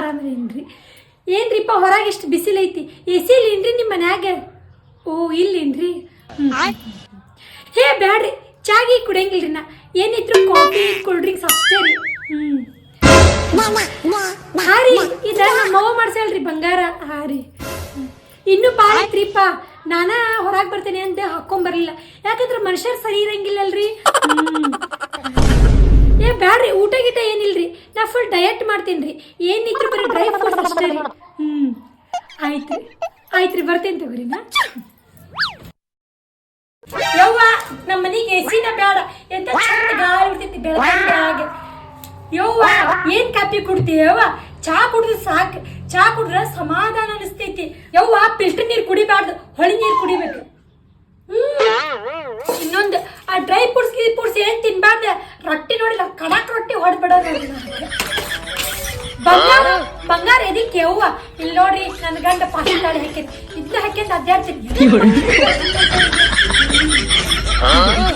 ಆರಾಮದೇನ್ರಿ. ಏನ್ರಿಪ್ಪ ಹೊರಗೆ ಎಷ್ಟು ಬಿಸಿಲೈತಿ? A C ಇಲ್ಲೇನ್ರಿ ನಿಮ್ಮ ಮನ್ಯಾಗ? ಓ ಇಲ್ಲೇನ್ರಿ. ಹೇ ಬ್ಯಾಡ್ರಿ, ಚಾಗಿ ಕುಡಿಯಂಗಿಲ್ರಿ ನಾ. ಏನಿದ್ರು ಕಾಫಿ ಕೂಲ್ ಡ್ರಿಂಕ್ಸ್ ಅಷ್ಟೇ ರೀ. ಹಾ ರೀ, ಇದ ನಮ್ಮ ಅವ್ವ ಮಾಡ್ಸಲ್ರಿ ಬಂಗಾರ. ಹಾ ರೀ, ಇನ್ನು ಭಾಳ ಐತ್ರಿಪ್ಪ. ನಾನ ಹೊರಗೆ ಬರ್ತೇನೆ ಅಂತ ಹಾಕೊಂಬರ್ಲಿಲ್ಲ, ಯಾಕಂದ್ರೆ ಮನುಷ್ಯರು ಸರಿ ಇರಂಗಿಲ್ಲಲ್ರಿ. ಏ ಬ್ಯಾಡ್ರಿ, ಊಟ ಗೀಟ ಏನಿಲ್ರಿ, ನಾ ಫುಲ್ ಡಯಟ್ ಮಾಡ್ತೇನ್ರಿ. ಏನಿದ್ರು ಬರೀ ಡ್ರೈ ಫ್ರೂಟ್ಸ್ ಅಷ್ಟೇ ರೀ. ಆಯ್ತ್ರಿ ಬರ್ತೇನೆ ತಗೋರಿ ನಾ. ಯವ್ವ, ನಮ್ಮ ಮನೆಗೆ ಎಸಿನ ಬೇಡ, ಎಂತ ಚಂದ ಗಾಳಿ ಬಿಡ್ತೈತಿ ಬೆಳಗ್ಗೆ. ಯವ್ವ, ಏನ್ ಕಾಪಿ ಕುಡ್ತೀಯವ್ವ? ಚಾ ಕುಡಿದ್ರೆ ಸಾಕು. ಚಾ ಕುಡಿದ್ರೆ ಸಮಾಧಾನ ಅನಿಸ್ತೈತಿ. ಯವ್ವ, ಫಿಲ್ಟರ್ ನೀರು ಕುಡಿಬಾರ್ದು, ಹೊಳಿ ನೀರು ಕುಡಿಬೇಕು. ಇನ್ನೊಂದು, ಆ ಡ್ರೈ ಫ್ರೂಟ್ಸ್ ಏನ್ ತಿನ್ಬಾರ್ದ. ರೊಟ್ಟಿ ನೋಡಿಲ್ಲ, ಕಡಕ್ ರೊಟ್ಟಿ ಹೊಡ್ಬಿಡೋದು. ಬಂಗಾರ ಎದಿಕ್ಕೆ ಯವ್ವ? ಇಲ್ಲಿ ನೋಡ್ರಿ, ನನ್ನ ಗಂಡ ಪಾಕಿಸ್ತಾಳಿ ಹಾಕೈತಿ, ಇದನ್ನ ಹಾಕ್ಯಂತ ಅಡ್ಡಾಡ್ತೀನಿ.